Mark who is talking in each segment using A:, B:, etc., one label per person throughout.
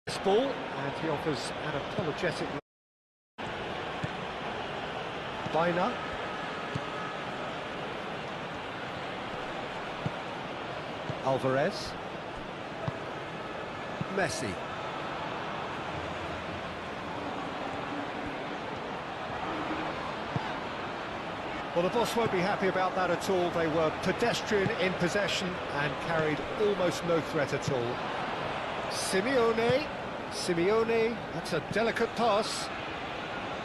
A: this ball, and he offers an apologetic. Biner. Alvarez. Messi. Well, the boss won't be happy about that at all. They were pedestrian in possession and carried almost no threat at all. Simeone, that's a delicate pass.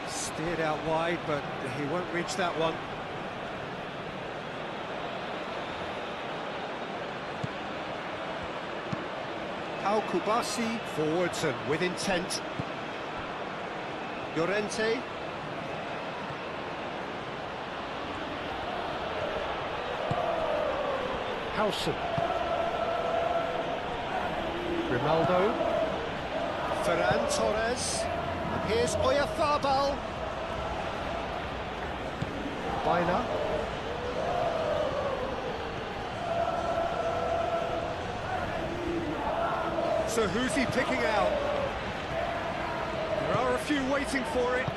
A: Steered out wide, but he won't reach that one. Pau Kubasi, forwards and with intent. Llorente. Howson. Ronaldo. Ferran Torres. And here's Oyarzabal. Biner. So who's he picking out? There are a few waiting for it.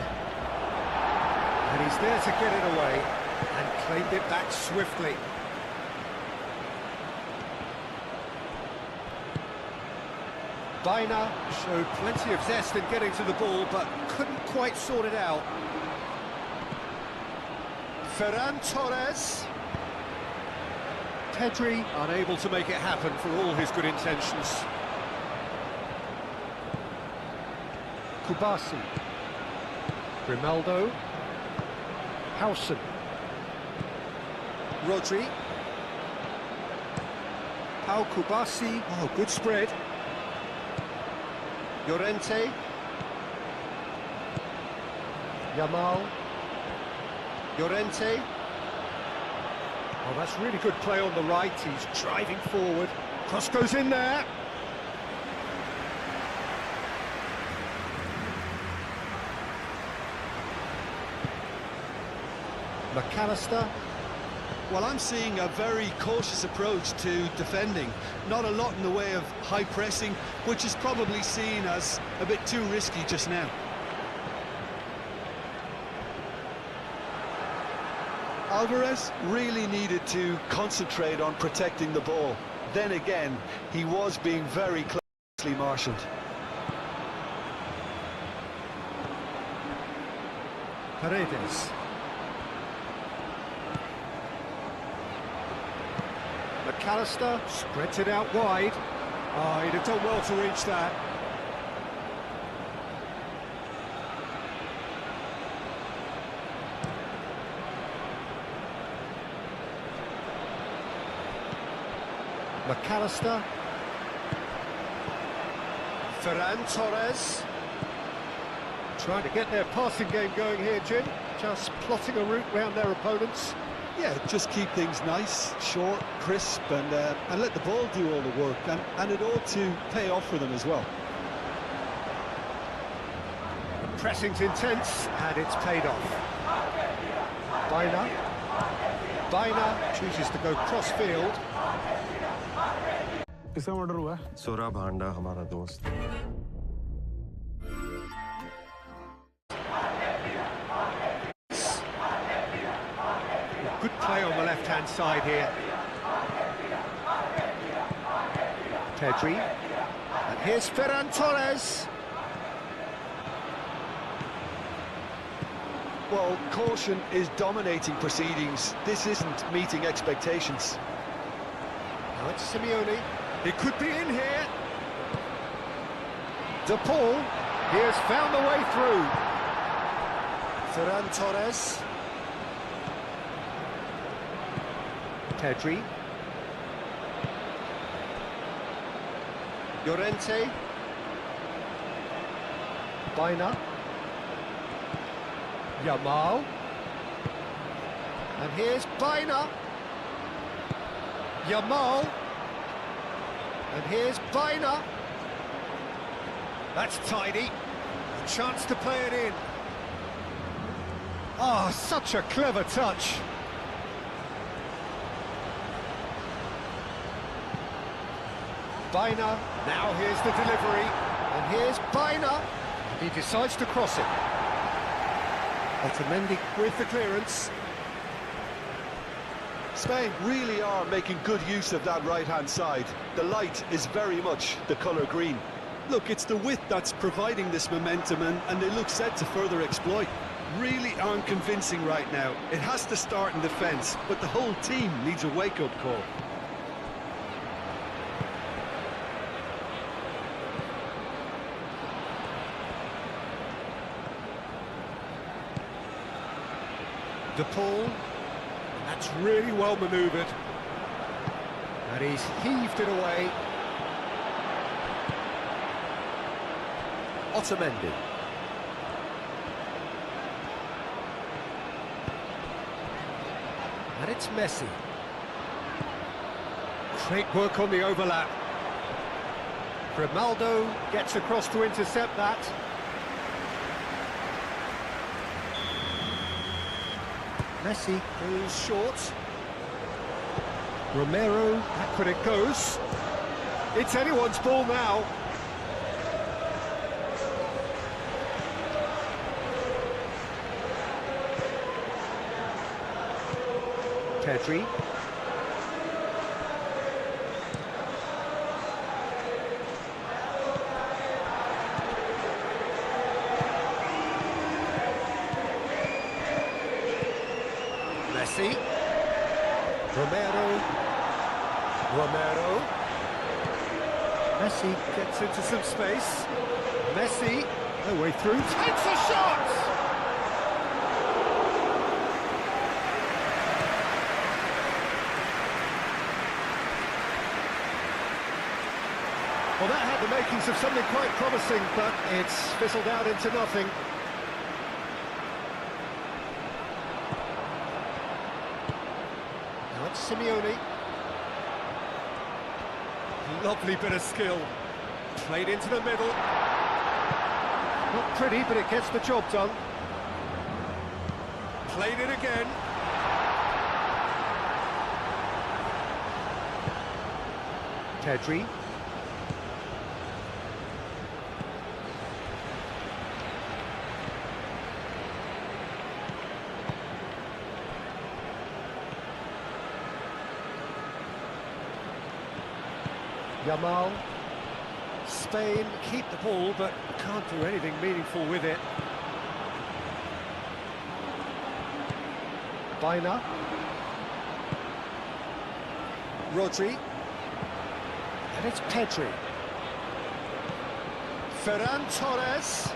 A: And he's there to get it away and claimed it back swiftly. Biner showed plenty of zest in getting to the ball, but couldn't quite sort it out. Ferran Torres. Pedri unable to make it happen for all his good intentions. Kubasi. Ronaldo. Howson. Rodri. Pau Kubasi. Oh, good spread. Llorente. Yamal. Llorente. Oh, that's really good play on the right. He's driving forward. Cross goes in there. McAllister.
B: Well, I'm seeing a very cautious approach to defending. Not a lot in the way of high pressing, which is probably seen as a bit too risky just now. Alvarez really needed to concentrate on protecting the ball. Then again, he was being very closely marshalled.
A: Paredes. McAllister spreads it out wide. Oh, he'd have done well to reach that. McAllister. Ferran Torres. Trying to get their passing game going here, Jim. Just plotting a route round their opponents.
B: Yeah, just keep things nice, short, crisp, and let the ball do all the work, and it ought to pay off for them as well.
A: The pressing's intense, and it's paid off. Biner chooses to go cross-field.
C: किसका murder हुआ?
D: सोरा भांडा हमारा दोस्त.
A: Good play on the left-hand side here. Pedri. And here's Ferran Torres.
B: Well, caution is dominating proceedings. This isn't meeting expectations.
A: Now it's Simeone. He could be in here. De Paul. He has found the way through. Ferran Torres. Pedri. Llorente. Biner. Yamal. And here's Biner. Yamal. And here's Biner. That's tidy. A chance to play it in. Oh, such a clever touch. Baina, now here's the delivery, and here's Baina. He decides to cross it. Otamendi with the clearance.
B: Spain really are making good use of that right-hand side. The light is very much the colour green. Look, it's the width that's providing this momentum, and they look set to further exploit. Really aren't convincing right now. It has to start in defence, but the whole team needs a wake-up call.
A: De Paul, that's really well manoeuvred, and he's heaved it away. Otamendi. And it's Messi. Great work on the overlap. Grimaldo gets across to intercept that. Messi goes short. Romero, back when it goes. It's anyone's ball now. Pedri. Messi. Romero. Messi gets into some space. Messi, no way through, takes a shot! Well, that had the makings of something quite promising, but it's fizzled out into nothing. Now it's Simeone. Lovely bit of skill. Played into the middle. Not pretty, but it gets the job done. Played it again. Pedri. Yamal. Spain keep the ball, but can't do anything meaningful with it. Baina. Rodri. And it's Pedri. Ferran Torres.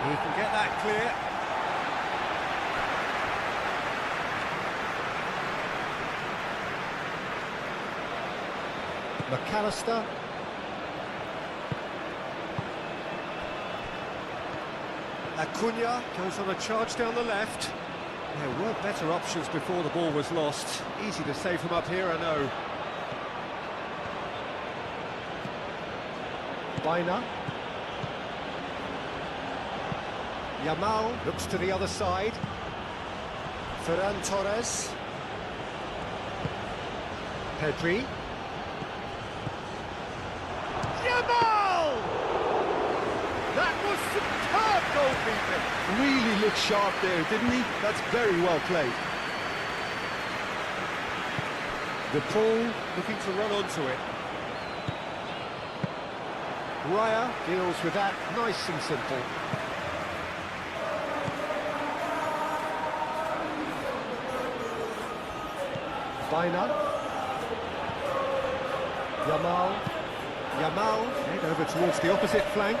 A: He can get that clear. McAllister. Acuna goes on a charge down the left. There were better options before the ball was lost. Easy to save from up here, I know. Baina. Yamal looks to the other side. Ferran Torres. Pedri. Yamal! That was superb goalkeeping.
B: Really looked sharp there, didn't he? That's very well played.
A: De Paul looking to run onto it. Raya deals with that nice and simple. Baina. Yamal, head over towards the opposite flank.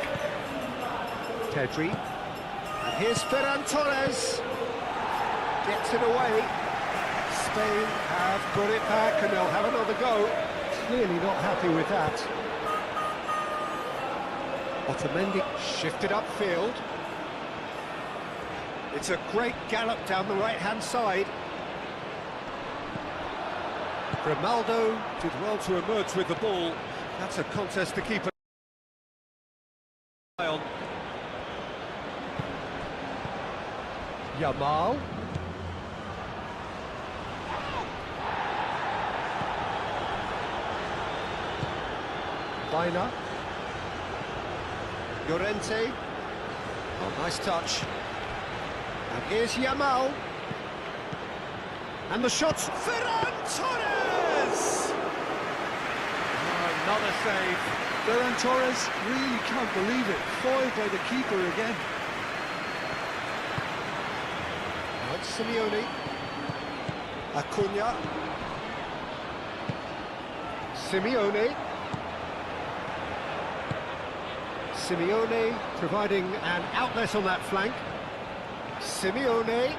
A: Pedri. And here's Ferran Torres. Gets it away. Spain have got it back and they'll have another go. Clearly not happy with that. Otamendi shifted upfield. It's a great gallop down the right-hand side. Grimaldo did well to emerge with the ball. That's a contest to keep an eye on. Yamal. Baina. Llorente. Oh, nice touch. And here's Yamal. And the shot's Ferran Torres! Oh, another save.
B: Ferran Torres really can't believe it. Foiled by the keeper again.
A: Now it's Simeone. Acuna. Simeone. Simeone providing an outlet on that flank. Simeone.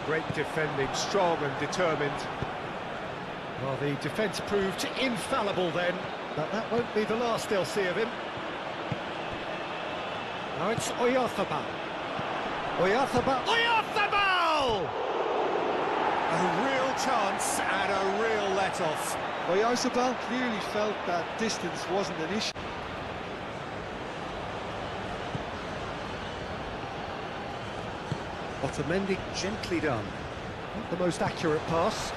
A: Great defending, strong and determined. Well, the defence proved infallible then, but that won't be the last they'll see of him. Now it's Oyarzabal. Oyarzabal! A real chance and a real let-off.
B: Oyarzabal clearly felt that distance wasn't an issue.
A: Otamendi gently done. Not the most accurate pass.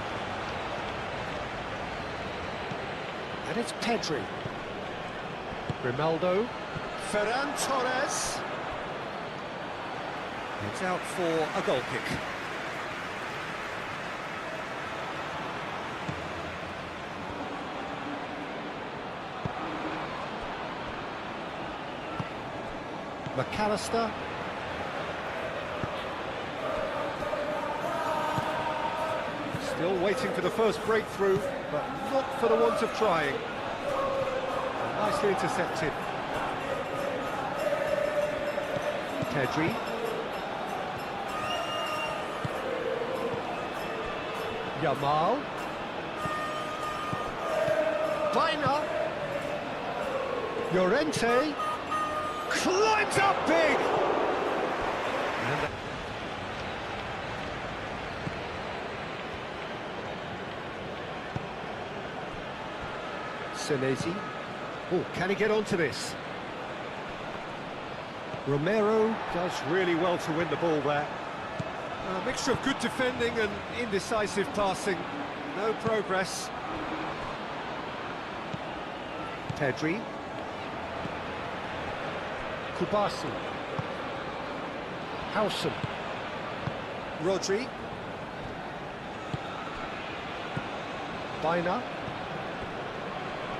A: And it's Pedri. Grimaldo. Ferran Torres. It's out for a goal kick. McAllister. Still waiting for the first breakthrough, but not for the want of trying. Nicely intercepted. Pedri. Yamal. Baina. Llorente. Climbs up big! And Senesi. Oh, can he get onto this? Romero does really well to win the ball there. A mixture of good defending and indecisive passing. No progress. Pedri. Kubasi. Howson. Rodri. Baina.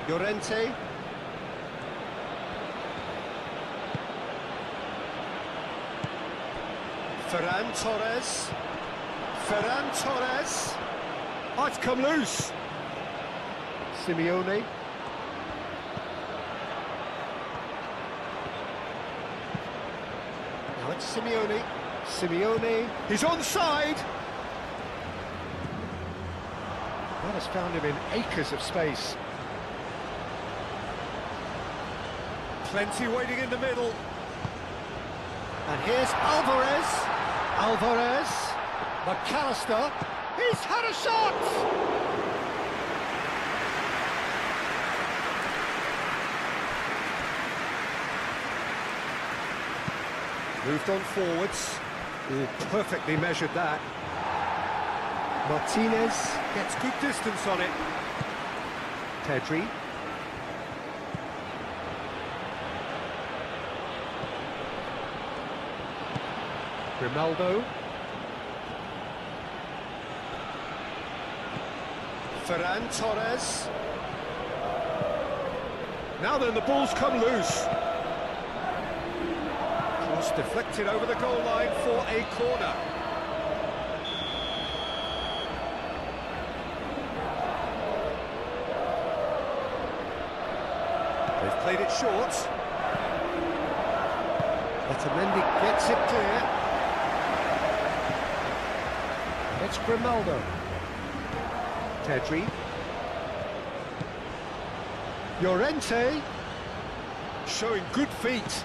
A: Llorente. Ferran Torres. Ferran Torres. Oh, it's come loose. Simeone. Now it's Simeone. Simeone. He's onside. That has found him in acres of space. Plenty waiting in the middle. And here's Alvarez. Alvarez. McAllister. He's had a shot! Moved on forwards. Oh, perfectly measured that. Martinez gets good distance on it. Pedri. Grimaldo. Ferran Torres. Now then, the ball's come loose. Cross deflected over the goal line for a corner. They've played it short. Otamendi gets it clear. It's Grimaldo. Pedri. Llorente. Showing good feet.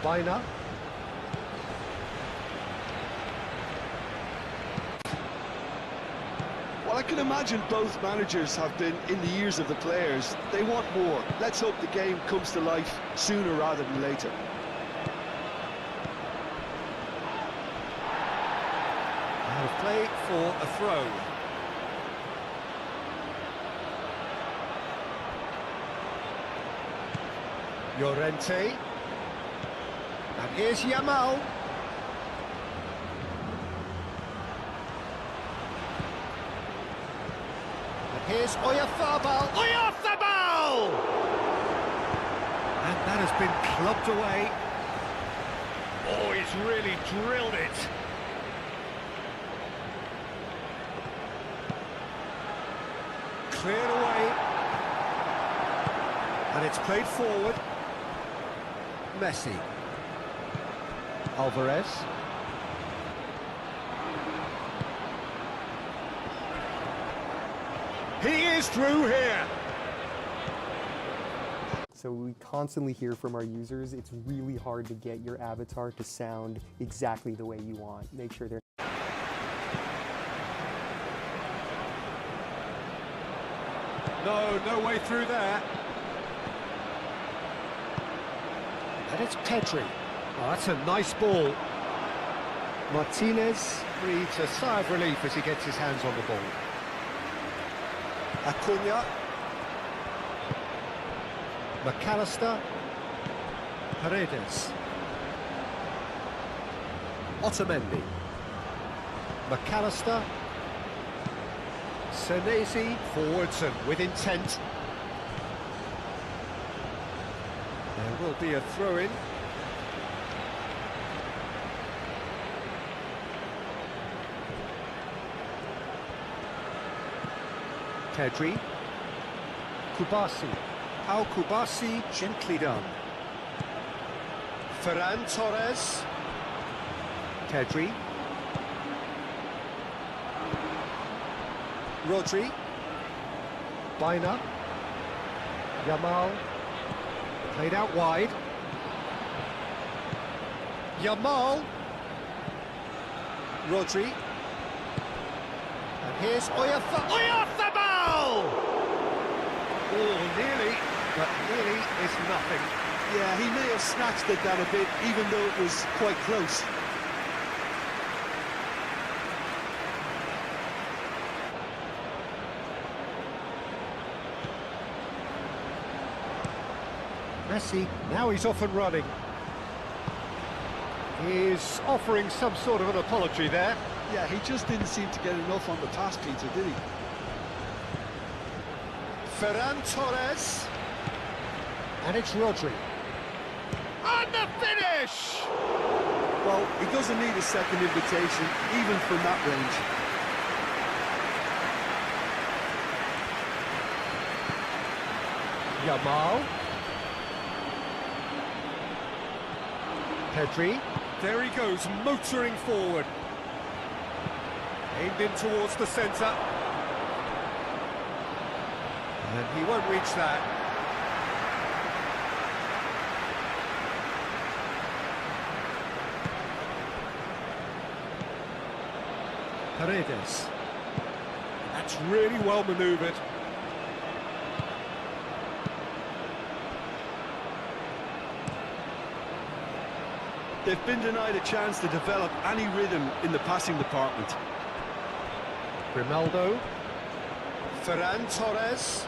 A: Baina.
B: Well, I can imagine both managers have been in the ears of the players. They want more. Let's hope the game comes to life sooner rather than later.
A: Out of play for a throw. Llorente. And here's Yamal. And here's Oyarzabal. Oyarzabal! And that has been clubbed away. Oh, he's really drilled it. Cleared away. And it's played forward. Messi. Alvarez. He is through here.
C: So we constantly hear from our users, it's really hard to get your avatar to sound exactly the way you want. Make sure they're
A: No way through there. And it's Pedri. Oh, that's a nice ball. Martinez breathes a sigh of relief as he gets his hands on the ball. Acuna. McAllister. Paredes. Otamendi. McAllister. Senesi forwards and with intent. There will be a throw-in. Pedri. Kubasi. How Kubasi, gently done. Ferran Torres. Pedri. Rodri. Baina. Yamal. Played out wide. Yamal. Rodri. And here's Oyarzabal! Oh, nearly, but nearly is nothing.
B: Yeah, he may have snatched it down a bit, even though it was quite close.
A: Messi, now he's off and running. He's offering some sort of an apology there.
B: Yeah, he just didn't seem to get enough on the pass, Peter, did he?
A: Ferran Torres. And it's Rodri. And the finish!
B: Well, he doesn't need a second invitation, even from that range.
A: Yamal. Pedri. There he goes, motoring forward. Aimed in towards the centre. And he won't reach that. Paredes. That's really well manoeuvred.
B: They've been denied a chance to develop any rhythm in the passing department.
A: Grimaldo. Ferran Torres.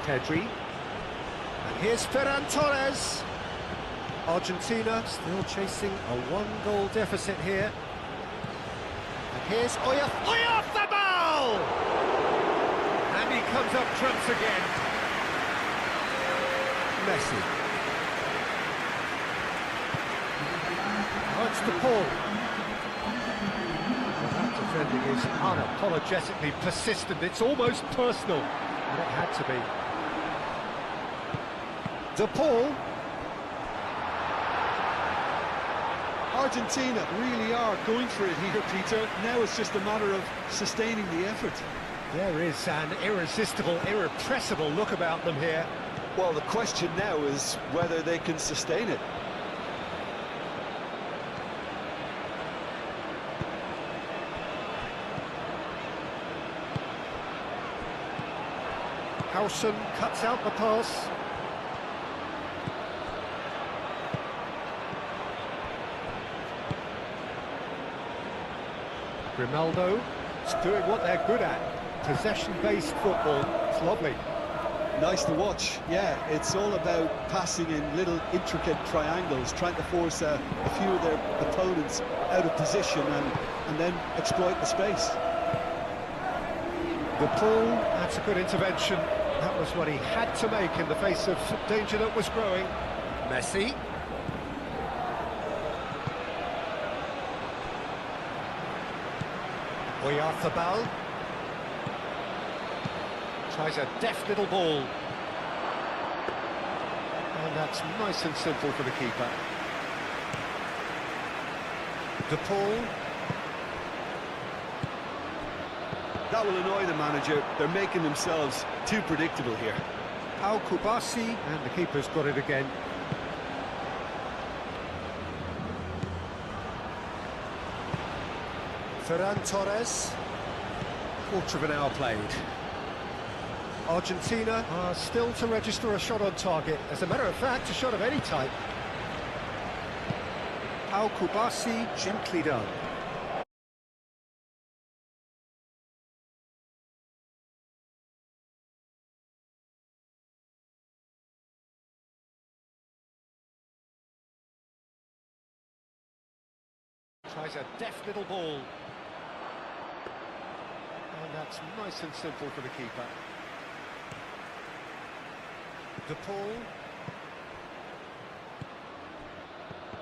A: Pedri. And here's Ferran Torres. Argentina still chasing a one-goal deficit here. And here's Oyarzabal! And he comes up trumps again. Messi. Oh, it's the ball. That defending is unapologetically persistent. It's almost personal. And it had to be. De Paul.
B: Argentina really are going for it here, Peter. Now it's just a matter of sustaining the effort.
A: There is an irresistible, irrepressible look about them here.
B: Well, the question now is whether they can sustain it.
A: Howson cuts out the pass. Grimaldo is doing what they're good at, possession-based football. It's lovely.
B: Nice to watch. Yeah, it's all about passing in little intricate triangles, trying to force a few of their opponents out of position and then exploit the space.
A: The pull, that's a good intervention. That was what he had to make in the face of danger that was growing. Messi. Oyarzabal. Tries a deft little ball. And that's nice and simple for the keeper. De Paul.
B: That will annoy the manager. They're making themselves too predictable here.
A: Pau Kubasi, and the keeper's got it again. Ferran Torres. Quarter of an hour played. Argentina are still to register a shot on target. As a matter of fact, a shot of any type. Pau Kubasi, gently done. Tries a deft little ball. And that's nice and simple for the keeper. De Paul.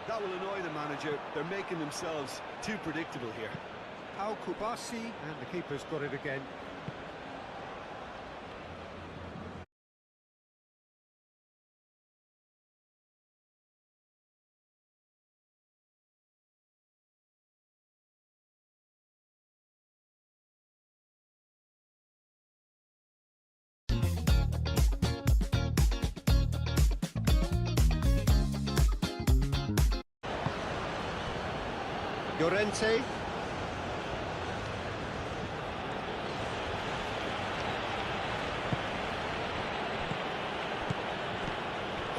B: That will annoy the manager. They're making themselves too predictable here.
A: Pau Kubasi, and the keeper's got it again. Llorente.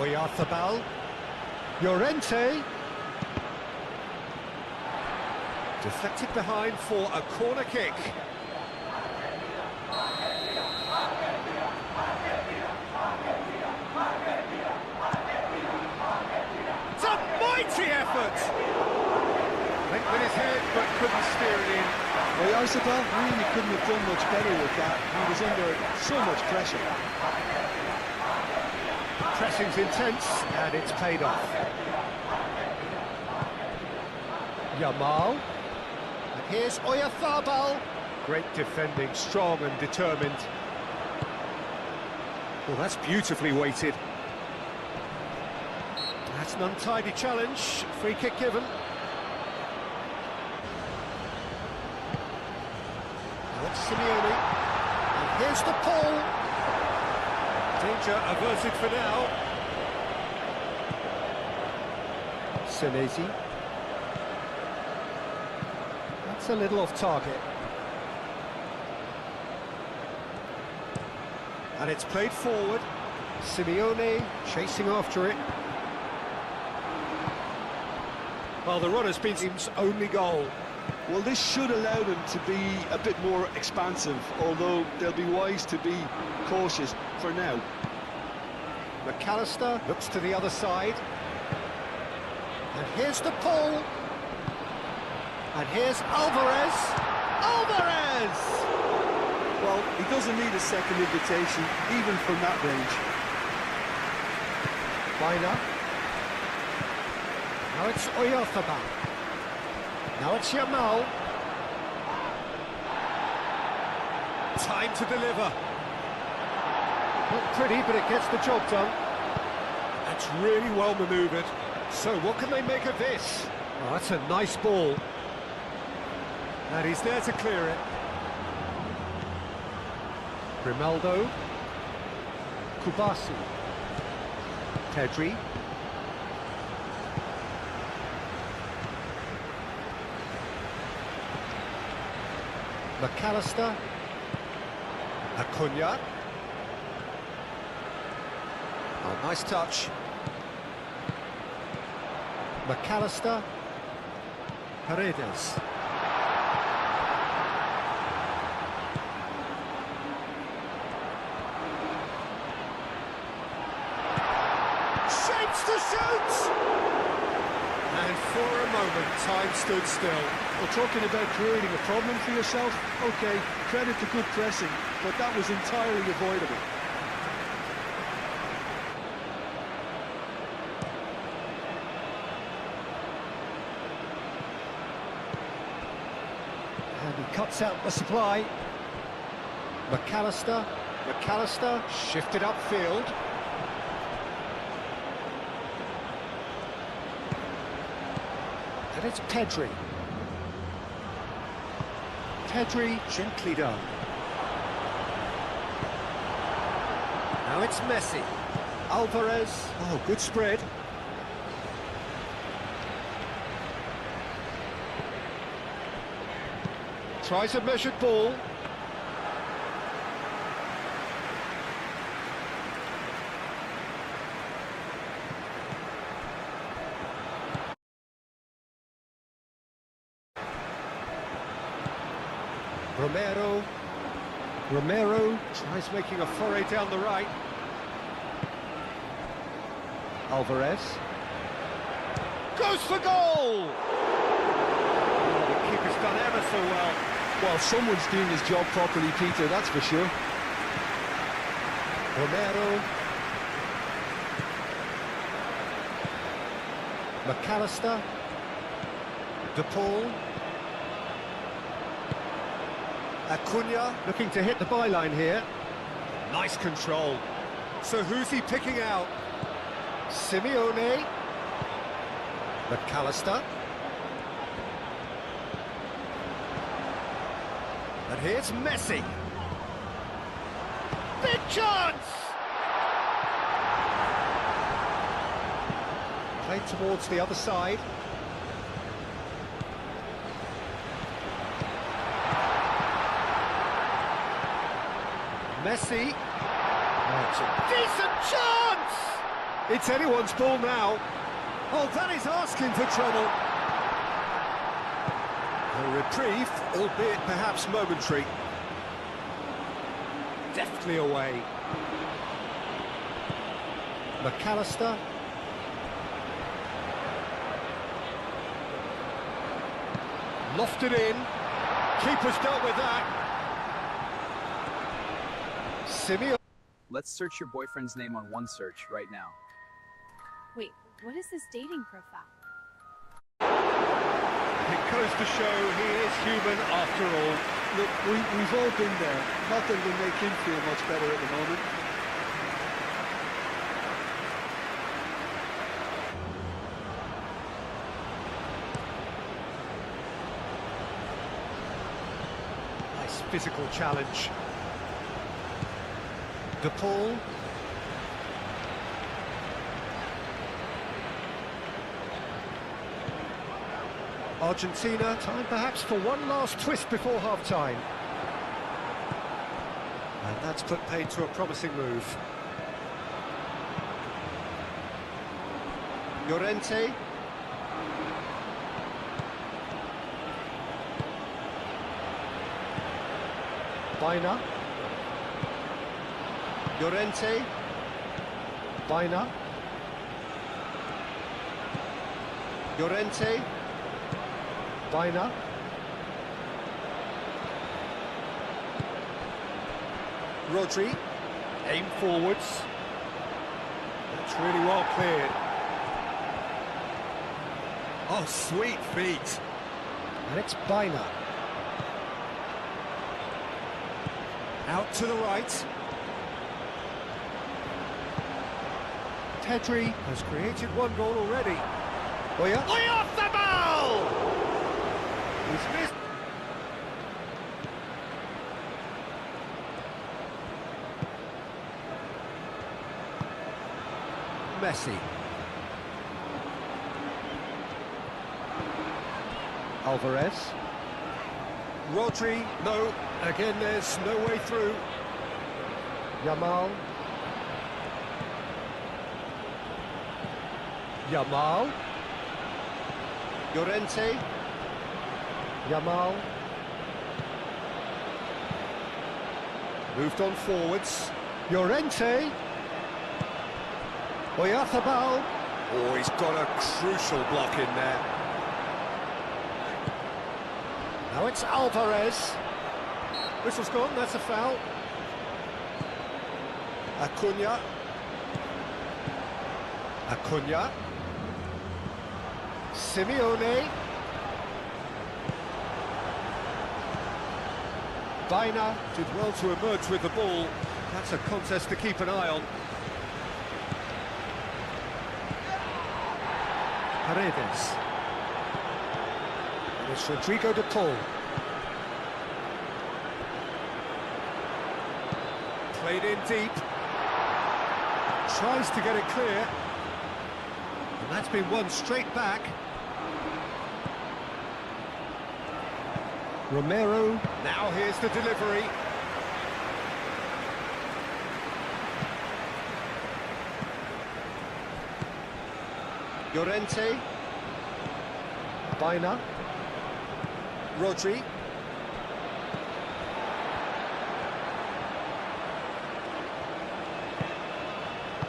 A: Oyarzabal. Llorente. Deflected behind for a corner kick. It's a mighty effort! Went with his head, but couldn't steer it in.
B: Well, Oyarzabal really couldn't have done much better with that. He was under so much pressure.
A: Pressing's intense, and it's paid off. Yamal. And here's Oyarzabal. Great defending, strong and determined. Well, that's beautifully weighted. That's an untidy challenge. Free kick given. Simeone, and here's the pull. Danger averted for now. Senesi. That's a little off target. And it's played forward. Simeone chasing after it. Well, the run has been his only goal.
B: Well, this should allow them to be a bit more expansive, although they'll be wise to be cautious for now.
A: McAllister looks to the other side. And here's the pull. And here's Alvarez. Alvarez!
B: Well, he doesn't need a second invitation, even from that range.
A: Weiner. Now it's Oyarzabal. Now it's Yamal. Time to deliver. Not pretty, but it gets the job done. That's really well manoeuvred. So what can they make of this? Oh, that's a nice ball. And he's there to clear it. Grimaldo. Kubasi. Pedri. McAllister. Acuna. Oh, nice touch. McAllister. Paredes. Shapes to shoot! And for a moment, time stood still.
B: Well, talking about creating a problem for yourself, okay, credit to good pressing, but that was entirely avoidable.
A: And he cuts out the supply. McAllister shifted upfield. And it's Pedri. Pedri, gently done. Now it's Messi. Alvarez. Oh, good spread. Tries a measured ball. Romero tries making a foray down the right. Alvarez goes for goal! Oh, the keeper's done ever so well.
B: Well, someone's doing his job properly, Peter, that's for sure.
A: Romero. McAllister. De Paul. Acuna looking to hit the byline here. Nice control. So who's he picking out? Simeone. McAllister. And here's Messi. Big chance! Played towards the other side. Messi. Oh, it's a decent chance! It's anyone's ball now. Oh, that is asking for trouble. A reprieve, albeit perhaps momentary. Deftly away. McAllister. Lofted in. Keeper's dealt with that. Simeone.
E: Let's search your boyfriend's name on one search right now.
F: Wait, what is this dating profile?
A: It goes to show he is human after all.
B: Look, we've all been there. Not that it'll make him feel much better at the moment.
A: Nice physical challenge. De Paul. Argentina, time perhaps for one last twist before half-time. And that's put paid to a promising move. Llorente. Baina. Llorente. Baina. Llorente. Baina. Rodri. Aim forwards. That's really well cleared. Oh, sweet feet. And it's Baina. Out to the right. Pedri has created one goal already. Oya off the ball! He's missed. Messi. Alvarez. Rodri, no. Again, there's no way through. Yamal. Yamal. Llorente. Yamal. Moved on forwards. Llorente. Oyarzábal. Oh, he's got a crucial block in there. Now it's Alvarez. Whistle's gone, that's a foul. Acuna. Acuna. Simeone. Baina did well to emerge with the ball. That's a contest to keep an eye on. Paredes. And it's Rodrigo de Paul. Played in deep. Tries to get it clear. And that's been won straight back. Romero. Now here's the delivery. Llorente. Baina. Rodri.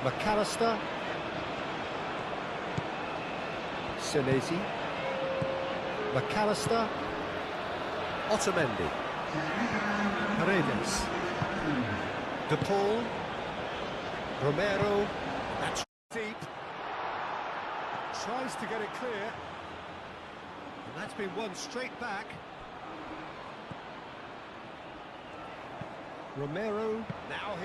A: McAllister. Senesi. McAllister. Otamendi. Paredes. De Paul. Romero. That's deep. Tries to get it clear. And that's been won straight back. Romero. Now